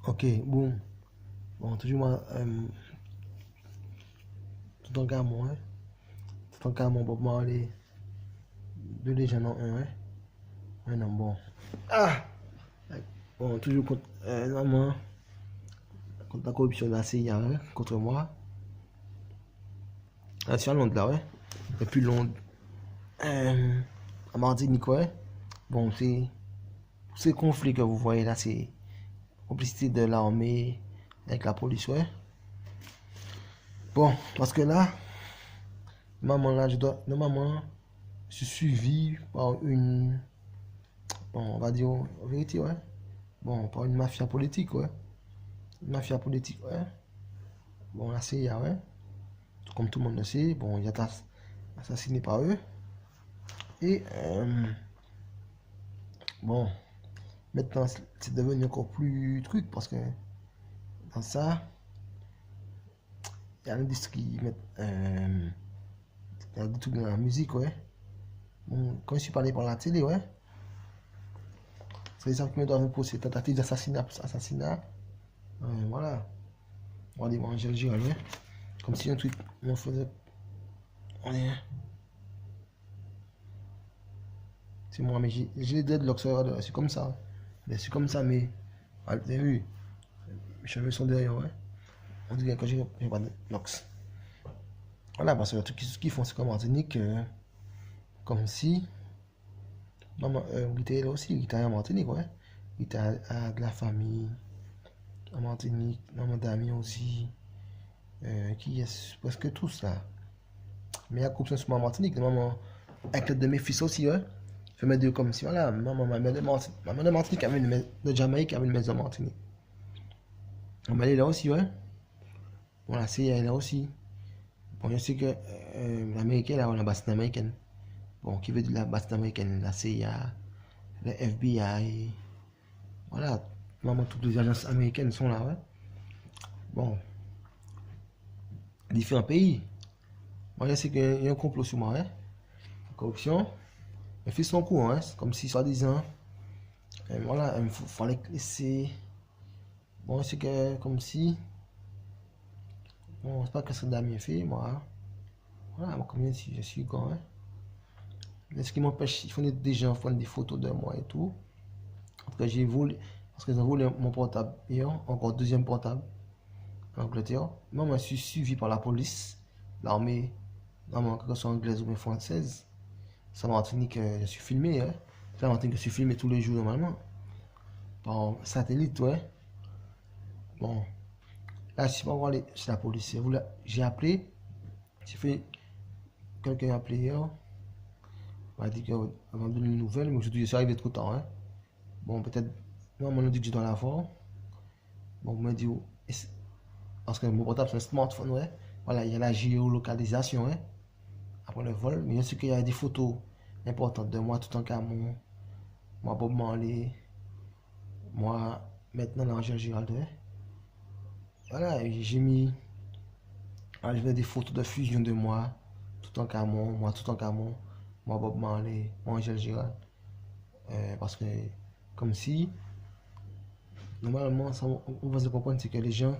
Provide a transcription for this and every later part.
Ok, bon. Bon, toujours moi, tout en cas, moi, hein. Tout en cas, mon Bob Marley, deux légendes en un, hein. Ouais, non, bon. Ah! Bon, toujours contre, normalement, contre la corruption de la CIA, hein, contre moi. Ah, sur Londres, là, ouais. Et puis Londres, à Martinique, ouais. Bon, c'est tous ces conflits que vous voyez là, c'est complicité de l'armée avec la police, ouais. Bon, parce que là, maman, là, normalement, je suis suivi par une, bon, on va dire, en vérité, ouais. Bon, par une mafia politique, ouais. Une mafia politique, ouais. Bon, la CIA, ouais. Comme tout le monde le sait, bon, il a été assassiné par eux. Et, bon, maintenant, c'est devenu encore plus truc parce que dans ça, il y a l'industrie, il y a des trucs dans la musique, ouais. Bon, quand je suis parlé par la télé, ouais, c'est les gens qui me doivent poser tentative d'assassinat, assassinat. Voilà. On va dire Angèle Giraud, ouais. Comme si un truc, on faisait. On est. C'est moi, mais j'ai les dreadlocks, c'est comme ça. C'est comme ça, mais. Ah, vous avez vu, mes cheveux sont derrière, ouais. On dirait que j'ai pas de locks. Voilà, parce que le truc qu'ils font, c'est comme Martinique, comme si. Maman, il était là aussi, il était en Martinique, ouais. Il était à de la famille, en Martinique, maman d'amis aussi, qui est presque tous là. Mais il y a corruption sur ma Martinique, maman, avec l'aide de mes fils aussi, ouais. Je me dire comme si, voilà, maman, ma mère de Martinique avait une maison, de Jamaïque avait une maison en Martinique. Mais elle est là aussi, ouais. Bon, la CIA est là aussi. Bon, je sais que l'américaine, là, on a la base américaine. Bon, qui veut dire la base américaine, la CIA, le FBI, voilà, vraiment toutes les agences américaines sont là, ouais. Bon, différents pays. Moi, je sais qu'il y a un complot sur moi, hein. Corruption. Mes fils sont au courant, hein. C'est comme si, soi-disant, voilà, il fallait laisser. Bon, c'est que, comme si. Bon, c'est pas que ça Damien fait, moi, hein. Voilà, moi, comme je suis grand, hein. Mais ce qui m'empêche, ils font des gens font des photos de moi et tout. Parce que j'ai volé, parce qu'ils ont volé mon portable hier, encore deuxième portable en Angleterre. Moi, je suis suivi par la police, l'armée, non, que ce soit anglaise ou bien française. Ça Martinique, je suis filmé, hein. Ça Martinique, je suis filmé tous les jours normalement. Par satellite, ouais. Bon, là, je suis pas encore allé chez la police. J'ai appelé, j'ai fait, quelqu'un a appelé hier. On m'a dit qu'avant de donner une nouvelle, mais aujourd'hui, je suis arrivé trop tard, hein. Bon, peut-être, moi, on m'a dit que je dois l'avoir. Bon, on m'a dit, parce que mon portable, c'est un smartphone, ouais. Voilà, il y a la géolocalisation, ouais. Après le vol, mais je sais qu'il y a des photos importantes de moi, tout en cas, moi, Bob Marley, moi, maintenant, l'Angèle Giraud, ouais. Voilà, j'ai mis, voilà, je mets des photos de fusion de moi, tout en cas, moi, tout en cas, moi, Bob Marley, moi, Angèle Giraud. Parce que, comme si, normalement, ça, on va se comprendre, c'est que les gens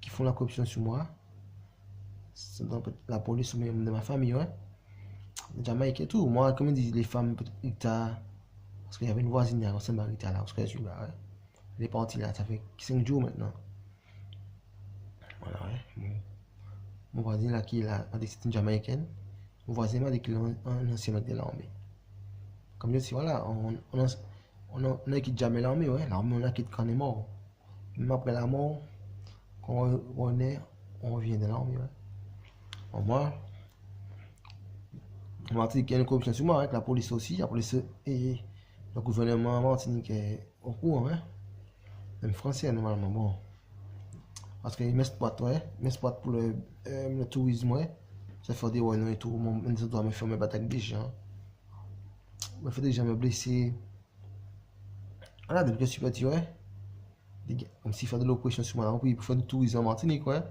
qui font la corruption sur moi, c'est dans la police ou même de ma famille, ouais. Jamaïque et tout. Moi, comme on dit, les femmes, parce qu'il y avait une voisine à Saint-Marita là, parce que je suis là, ouais. Elle est partie là, ça fait 5 jours maintenant. Voilà, ouais. Mon voisin là, qui est là, c'est une Jamaïcaine. Mon voisin m'a dit qu'il est un ancien mec de l'armée. Comme je dis, voilà, on a quitté jamais l'armée, ouais. L'armée, on a quitté quand on est mort. Même après la mort, quand on est, on revient de l'armée, ouais. Bon, moi, en Martinique, il y a une corruption sur moi, avec la police aussi. La police et le gouvernement Martinique est au courant, hein. Même français, normalement, bon. Parce qu'ils m'exploitent, ouais. M'exploitent pour le tourisme, ouais. Ça fait des ouais et tout. Mon doit me faire me battre avec des gens. Me fait des gens me blesser. Voilà, depuis que je suis petit, ouais. Comme s'il fait de l'oppression sur moi, pour faire du tourisme en Martinique, ouais.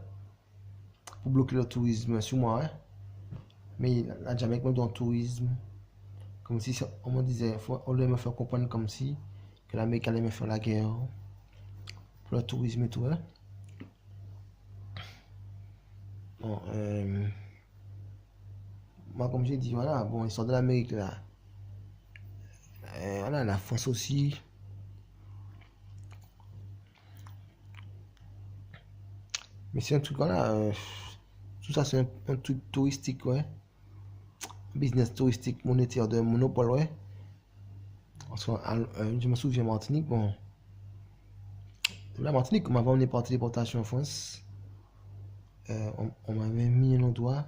Pour bloquer le tourisme sur moi, ouais. Mais la Jamaïque me donne tourisme. Comme si on me disait, on allait me faire comprendre comme si que l'Amérique allait me faire la guerre. pour le tourisme et tout, hein. Bon, moi, comme j'ai dit, voilà, bon, ils sont de l'Amérique, là. Voilà, la France aussi. Mais c'est un truc, voilà, tout ça, c'est un truc touristique, ouais. Business touristique monétaire de monopole, ouais. Je me souviens, Martinique, bon. La Martinique, on m'avait emmené par téléportation en France. On m'avait mis un endroit,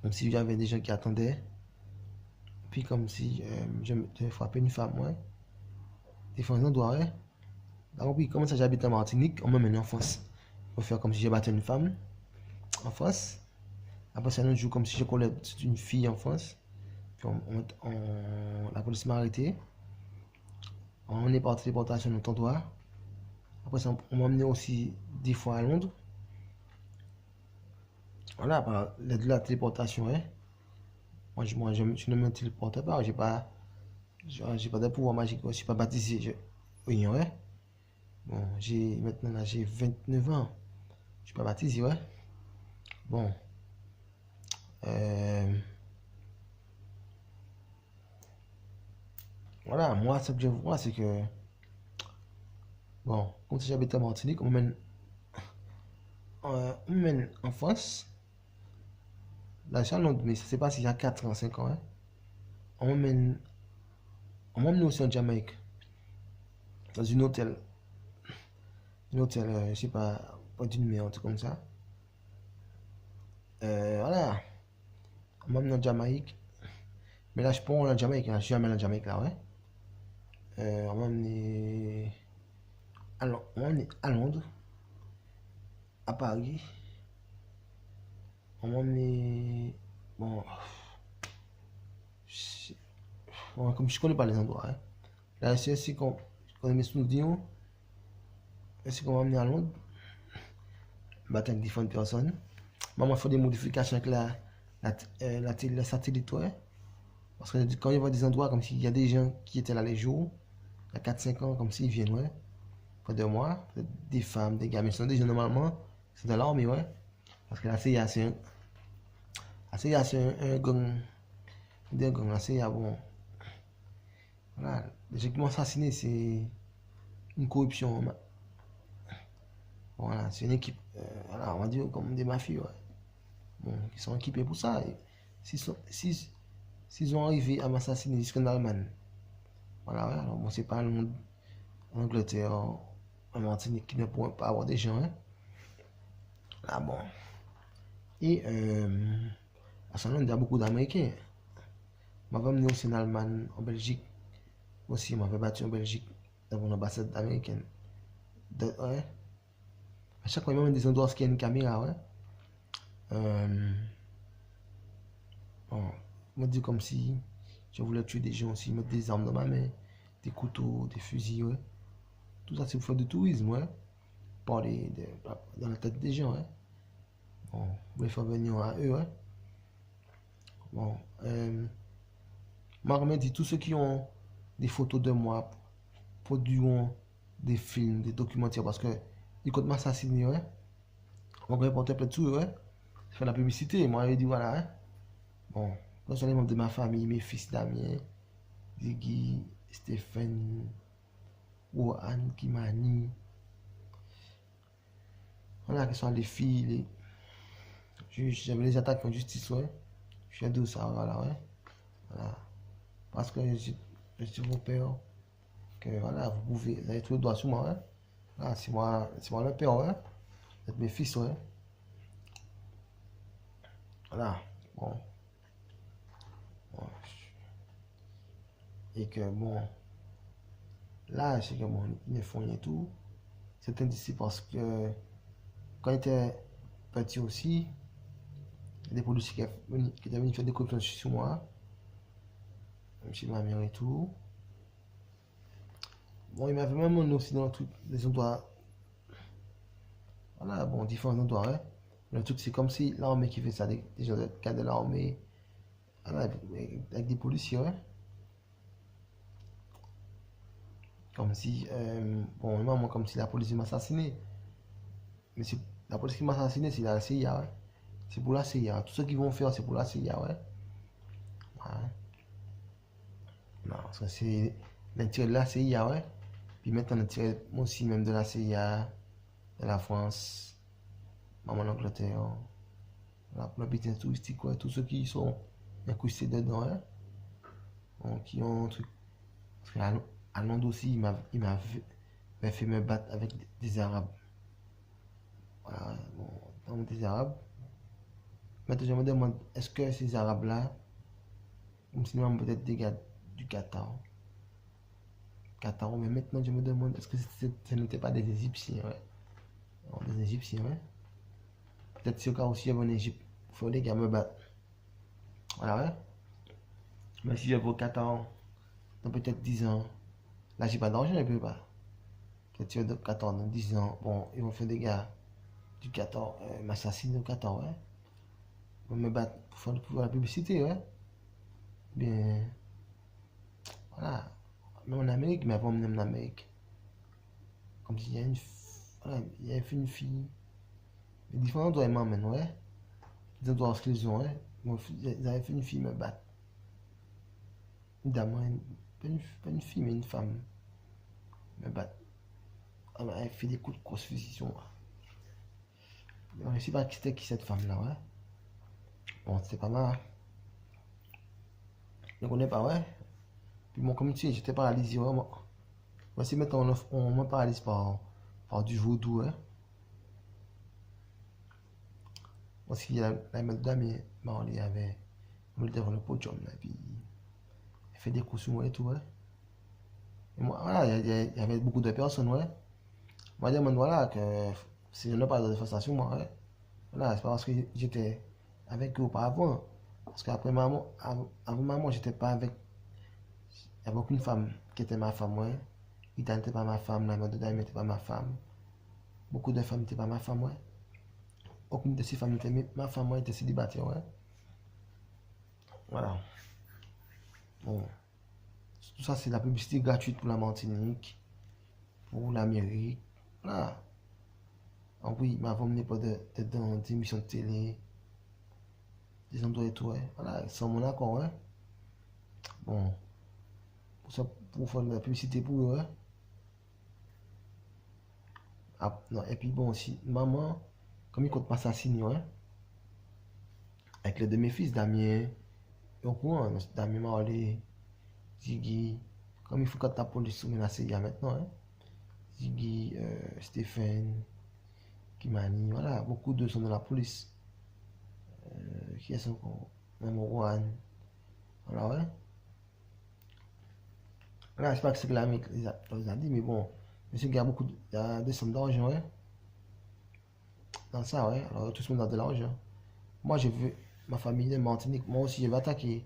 comme si j'avais des gens qui attendaient. Puis comme si je frappais une femme, ouais. Des fois, un endroit, ouais. Donc, oui, comment ça j'habite en Martinique, on m'emmène en France. Pour faire comme si j'ai battu une femme en France. Après, c'est un autre jour comme si je collais une fille en France. Puis la police m'a arrêté. On est parti téléportation dans ton endroit. Après, on m'a emmené aussi 10 fois à Londres. Voilà, par l'aide de la téléportation, ouais. Moi, je ne me téléporte pas. J'ai pas de pouvoir magique. Je suis pas baptisé. Oui, ouais. Bon, maintenant là, j'ai 29 ans. Je suis pas baptisé, ouais. Bon. Voilà, moi, ce que je vois, c'est que, bon, comme si j'habitais en Martinique, on m'emmène en France. Là, je Londres, mais ça s'est passé il y a 4 ans, 5 ans, hein. On m'emmène, on m'emmène aussi en Jamaïque, dans une hôtel, je sais pas d'une mer, un truc comme ça. Voilà, on m'emmène en Jamaïque. Mais là, je prends en Jamaïque, là, je suis jamais en Jamaïque, là, ouais. On m'a emmené à Londres, à Paris. On m'a emmené. Bon, bon, comme je connais pas les endroits, hein. Là, c'est ainsi qu'on connaît mes souvenirs. Ainsi qu'on m'a emmené à Londres, battre avec différentes personnes. Maman fait des modifications avec la satellite, ouais. Parce que quand il voit des endroits comme s'il y a des gens qui étaient là les jours, il y a 4-5 ans, comme s'ils viennent, ouais. Près de moi, des femmes, des gars, mais ce sont des gens normalement, c'est de l'armée, ouais. Parce que la CIA, c'est un gang. Des gangs, la CIA, bon. Voilà, les gens qui m'ont assassiné, c'est une corruption. Voilà, c'est une équipe, voilà, on va dire comme des mafieux, ouais. Bon, qui sont équipés pour ça. S'ils ont arrivé à m'assassiner jusqu'en Allemagne, voilà, ouais, alors bon, c'est pas en Angleterre, en Martinique qui ne pourrait pas avoir des gens, hein. Ah bon. Et à ce moment, il y a beaucoup d'Américains. On m'avait amené aussi en Allemagne, en Belgique. Aussi, on m'avait battu en Belgique, dans mon ambassade américaine. Ouais. À chaque fois, il m'amène des endroits où il y a une caméra, ouais. Bon, on me dit comme si je voulais tuer des gens aussi, mettre des armes dans ma main, des couteaux, des fusils, ouais. Tout ça, c'est pour faire du tourisme, ouais. Parler dans la tête des gens, ouais. Bon, vous les faire venir à eux, ouais. Bon, m'a dit tous ceux qui ont des photos de moi, produiront des films, des documentaires, parce que ils comptent m'assassiner, ouais. On va reporter plein de tout, ouais. Faire la publicité, moi, j'avais dit, voilà, hein. Bon, là, sont les membres de ma famille, mes fils Damien, Ziggy, Stéphane, Wohan, Kimani. Voilà, qui sont les filles, j'avais les attaques en justice, ouais. Je suis de ça, voilà, ouais. Voilà. Parce que je vous père, que voilà, vous avez tous les doigts sur moi, ouais. Voilà, c'est moi le père, ouais. Vous êtes mes fils, ouais. Voilà, bon. Bon. Et que bon, là, c'est que bon, ils me font rien tout. C'est indécis parce que quand j'étais petit aussi, il y a des policiers qui étaient venus faire des corrections sur moi, même chez ma mère et tout. Bon, il m'avait même emmené aussi dans le truc, des endroits, voilà, bon, différents endroits, ouais. Le truc, c'est comme si l'armée qui fait ça, des gens de l'armée, voilà, avec des policiers, ouais. Comme si, bon, moi, comme si la police m'a assassiné. Mais c'est la police qui m'a assassiné, c'est la CIA, ouais. C'est pour la CIA. Tout ce qu'ils vont faire, c'est pour la CIA, ouais. Ouais. Non, parce que c'est l'intérêt de la CIA, ouais. Puis maintenant, l'intérêt aussi même de la CIA, de la France, même en Angleterre, la business touristique, ouais. Tous ceux qui sont incrustés dedans, ouais. Bon, qui ont un truc. Parce qu'à Londres aussi, il m'a fait me battre avec des Arabes. Voilà, bon, dans des Arabes. Maintenant, je me demande, est-ce que ces Arabes-là, comme sinon peut-être des gars du Qatar, mais maintenant je me demande, est-ce que ce n'était pas des Égyptiens, ouais. Non, des Égyptiens, ouais. Peut-être ce cas aussi en Égypte, il faut des gars me battre. Voilà, ouais. Mais si je vais au Qatar, dans peut-être 10 ans, là j'ai pas d'argent, je ne peux pas. Peut-être au Qatar dans 10 ans, bon, ils vont faire des gars du Qatar, m'assassiner au Qatar, ouais. Ils vont me battre pour la publicité, ouais. Bien, voilà. Mais en Amérique, mais avant même en Amérique. Comme s'il y a voilà, il y a une fille. Les différents doigts m'emmènent, ouais. Ils doivent ce qu'ils ont, ouais. Ils avaient fait une fille me battre. Une dame, pas une fille, mais une femme me battre. Elle avait fait des coups de crosse-fusion. Je ne sais pas qui c'était qui cette femme-là, ouais. Bon, c'était pas mal. Je ne connais pas, ouais. Puis bon, comme tu sais, j'étais paralysé, ouais. Voici maintenant, on me paralyse par du vaudou, ouais. Parce qu'il y a la même dame, il avait. On était devant le podium, là, puis il fait des coups sur moi et tout, ouais. Et moi, voilà, il y avait beaucoup de personnes, ouais. Moi, je demande, voilà, que si je n'ai pas de déforestation, moi, ouais. Voilà, c'est pas parce que j'étais avec eux auparavant. Parce qu'après maman, avant maman, j'étais pas avec. Il n'y avait aucune femme qui était ma femme, ouais. Ita n'était pas ma femme, la mère de Daim n'était pas ma femme. Beaucoup de femmes n'étaient pas ma femme, ouais. Aucune de ces femmes n'était ma femme, ouais, était célibataire, ouais. Voilà. Bon. Tout ça, c'est la publicité gratuite pour la Martinique, pour l'Amérique. Voilà. Ah oui, il m'a emmené pas dans des émissions de télé, des endroits et tout, ouais. Voilà, sans mon accord, ouais. Bon, pour ça, pour faire de la publicité pour eux, ouais. Ah, non, et puis bon, aussi, maman, comme il compte m'assassiner, ouais. Avec les deux de mes fils, Damien, et au courant, Damien Marley, Ziggy, comme il faut que la police soumet la CIA maintenant, hein. Ziggy, Stéphane, Kimani, voilà, beaucoup de sont dans la police. Qui est encore? Même Juan, voilà, ouais. Voilà, je sais pas que c'est que l'Amérique les a dit, mais bon, monsieur, il y a beaucoup il y a des sommes d'argent, ouais. Dans ça, ouais. Alors, tout le monde a de l'argent. Moi, je veux ma famille de Martinique. Moi aussi, je vais attaquer.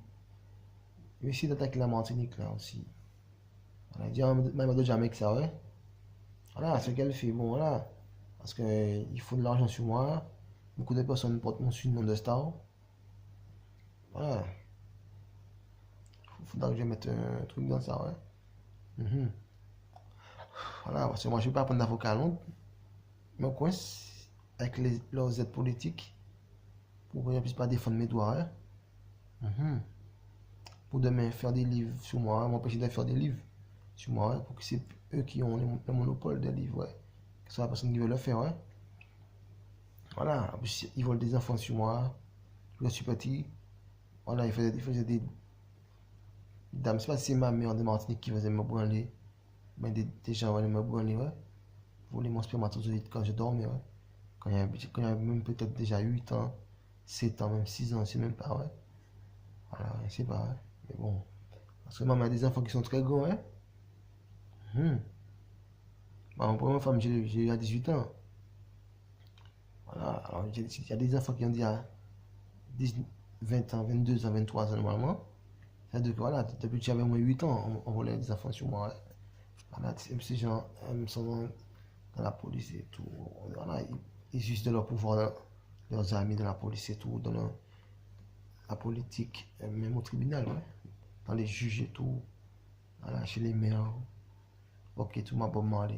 Je vais essayer d'attaquer la Martinique, là aussi. Voilà, dire même de Jamaïque, ça, ouais. Voilà, ce qu'elle fait, bon, voilà. Parce qu'il faut de l'argent sur moi. Beaucoup de personnes portent mon surnom de star. Voilà. Il faudra que je mette un truc dans ça, ouais. Mhm. Voilà, parce que moi, je ne vais pas prendre d'avocat à Londres. Je me coince avec leurs aides politiques pour que je ne puisse pas défendre mes droits, hein. Mhm. Pour demain faire des livres sur moi, m'empêcher de faire des livres sur moi, hein, pour que c'est eux qui ont le monopole des livres, ouais. Que ce soit la personne qui veut le faire, ouais. Voilà, en plus, ils volent des enfants sur moi, je suis petit. Voilà, ils faisaient des dames, c'est pas si c'est ma mère de Martinique qui faisait me branler, mais des gens allaient me branler, ouais. Voler mon spermatozoïde quand je dormais, ouais. Quand il y avait même peut-être déjà 8 ans, 7 ans, même 6 ans, je sais même pas, ouais. Voilà, je sais pas, ouais. Mais bon. Parce que maman a des enfants qui sont très grands, hein. Hmm. Bah, mon première femme, j'ai eu à 18 ans. Voilà, alors il y a des enfants qui ont dit à 10, 20 ans, 22 ans, 23 ans normalement. C'est-à-dire que voilà, depuis que j'avais au moins 8 ans, on volait des enfants sur moi, ouais. Voilà, ces gens sont dans la police et tout. Voilà, ils usent de leur pouvoir, leurs amis dans la police et tout, dans la politique, même au tribunal, ouais. Dans les juges et tout. Voilà, chez les maires. Ok, tout m'a pas demandé.